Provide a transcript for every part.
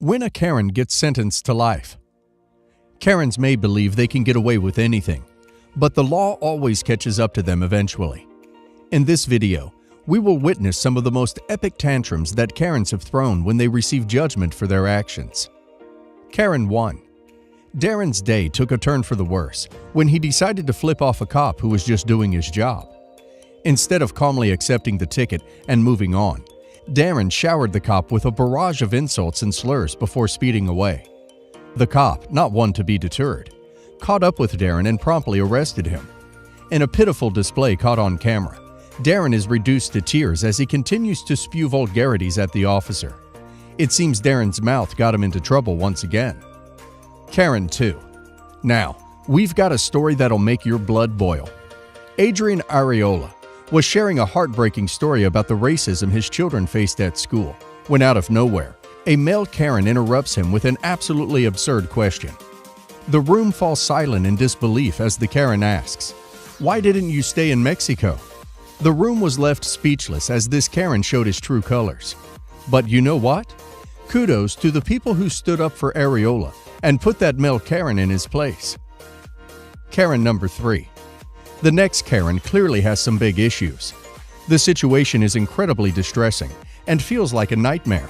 When a Karen gets sentenced to life. Karens may believe they can get away with anything, but the law always catches up to them eventually. In this video, we will witness some of the most epic tantrums that Karens have thrown when they receive judgment for their actions. Karen 1. Darren's day took a turn for the worse when he decided to flip off a cop who was just doing his job. Instead of calmly accepting the ticket and moving on, Darren showered the cop with a barrage of insults and slurs before speeding away. The cop, not one to be deterred, caught up with Darren and promptly arrested him. In a pitiful display caught on camera, Darren is reduced to tears as he continues to spew vulgarities at the officer. It seems Darren's mouth got him into trouble once again. Karen 2. Now, we've got a story that'll make your blood boil. Adrian Areola was sharing a heartbreaking story about the racism his children faced at school, when out of nowhere, a male Karen interrupts him with an absolutely absurd question. The room falls silent in disbelief as the Karen asks, "Why didn't you stay in Mexico?" The room was left speechless as this Karen showed his true colors. But you know what? Kudos to the people who stood up for Areola and put that male Karen in his place. Karen number 3. The next Karen clearly has some big issues. The situation is incredibly distressing and feels like a nightmare.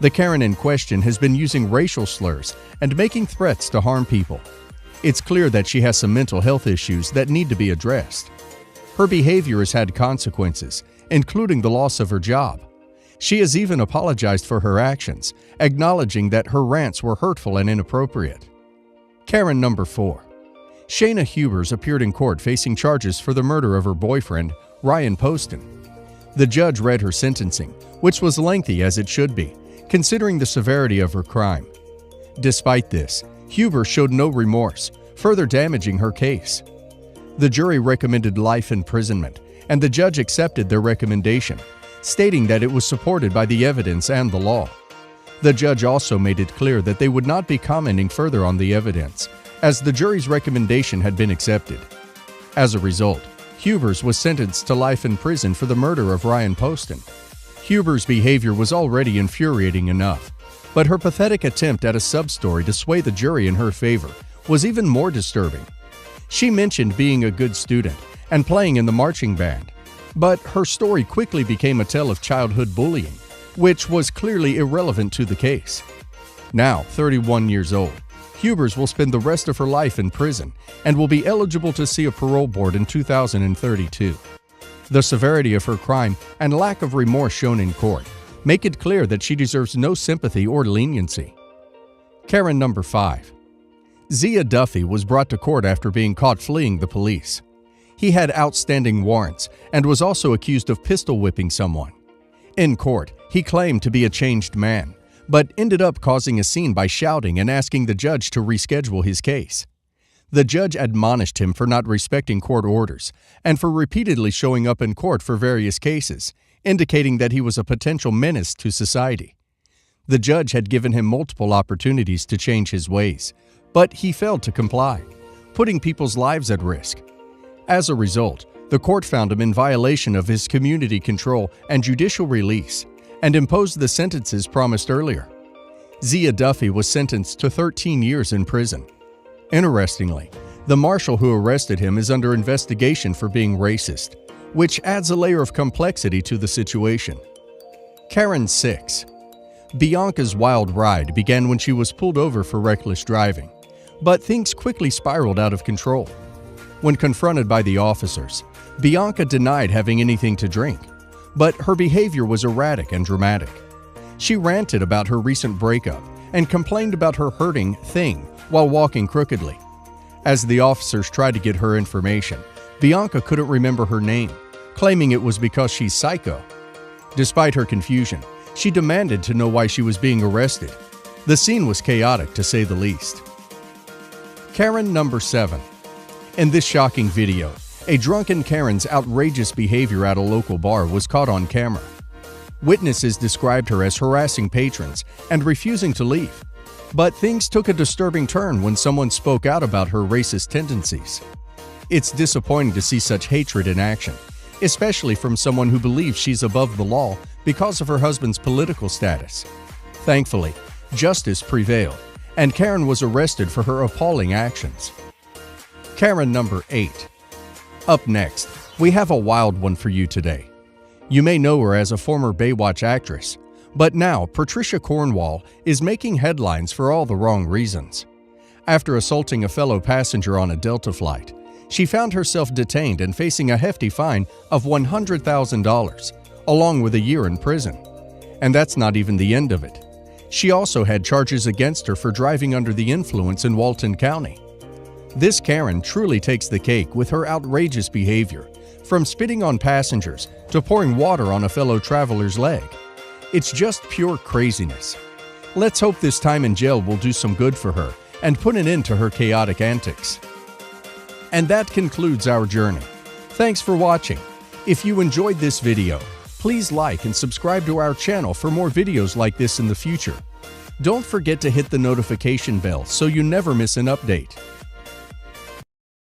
The Karen in question has been using racial slurs and making threats to harm people. It's clear that she has some mental health issues that need to be addressed. Her behavior has had consequences, including the loss of her job. She has even apologized for her actions, acknowledging that her rants were hurtful and inappropriate. Karen number 4. Shayna Hubers appeared in court facing charges for the murder of her boyfriend, Ryan Poston. The judge read her sentencing, which was lengthy as it should be, considering the severity of her crime. Despite this, Hubers showed no remorse, further damaging her case. The jury recommended life imprisonment, and the judge accepted their recommendation, stating that it was supported by the evidence and the law. The judge also made it clear that they would not be commenting further on the evidence, as the jury's recommendation had been accepted. As a result, Hubers was sentenced to life in prison for the murder of Ryan Poston. Hubers' behavior was already infuriating enough, but her pathetic attempt at a sub-story to sway the jury in her favor was even more disturbing. She mentioned being a good student and playing in the marching band, but her story quickly became a tale of childhood bullying, which was clearly irrelevant to the case. Now, 31 years old, Hubers will spend the rest of her life in prison and will be eligible to see a parole board in 2032. The severity of her crime and lack of remorse shown in court make it clear that she deserves no sympathy or leniency. Karen number 5. Zia Duffy was brought to court after being caught fleeing the police. He had outstanding warrants and was also accused of pistol whipping someone. In court, he claimed to be a changed man, but ended up causing a scene by shouting and asking the judge to reschedule his case. The judge admonished him for not respecting court orders and for repeatedly showing up in court for various cases, indicating that he was a potential menace to society. The judge had given him multiple opportunities to change his ways, but he failed to comply, putting people's lives at risk. As a result, the court found him in violation of his community control and judicial release, and imposed the sentences promised earlier. Zia Duffy was sentenced to 13 years in prison. Interestingly, the marshal who arrested him is under investigation for being racist, which adds a layer of complexity to the situation. Karen 6. Bianca's wild ride began when she was pulled over for reckless driving, but things quickly spiraled out of control. When confronted by the officers, Bianca denied having anything to drink, but her behavior was erratic and dramatic. She ranted about her recent breakup and complained about her hurting thing while walking crookedly. As the officers tried to get her information, Bianca couldn't remember her name, claiming it was because she's psycho. Despite her confusion, she demanded to know why she was being arrested. The scene was chaotic to say the least. Karen number 7. In this shocking video, a drunken Karen's outrageous behavior at a local bar was caught on camera. Witnesses described her as harassing patrons and refusing to leave. But things took a disturbing turn when someone spoke out about her racist tendencies. It's disappointing to see such hatred in action, especially from someone who believes she's above the law because of her husband's political status. Thankfully, justice prevailed, and Karen was arrested for her appalling actions. Karen number 8. Up next, we have a wild one for you today. You may know her as a former Baywatch actress, but now Patricia Cornwall is making headlines for all the wrong reasons. After assaulting a fellow passenger on a Delta flight, she found herself detained and facing a hefty fine of $100,000, along with a year in prison. And that's not even the end of it. She also had charges against her for driving under the influence in Walton County. This Karen truly takes the cake with her outrageous behavior, from spitting on passengers to pouring water on a fellow traveler's leg. It's just pure craziness. Let's hope this time in jail will do some good for her and put an end to her chaotic antics. And that concludes our journey. Thanks for watching. If you enjoyed this video, please like and subscribe to our channel for more videos like this in the future. Don't forget to hit the notification bell so you never miss an update.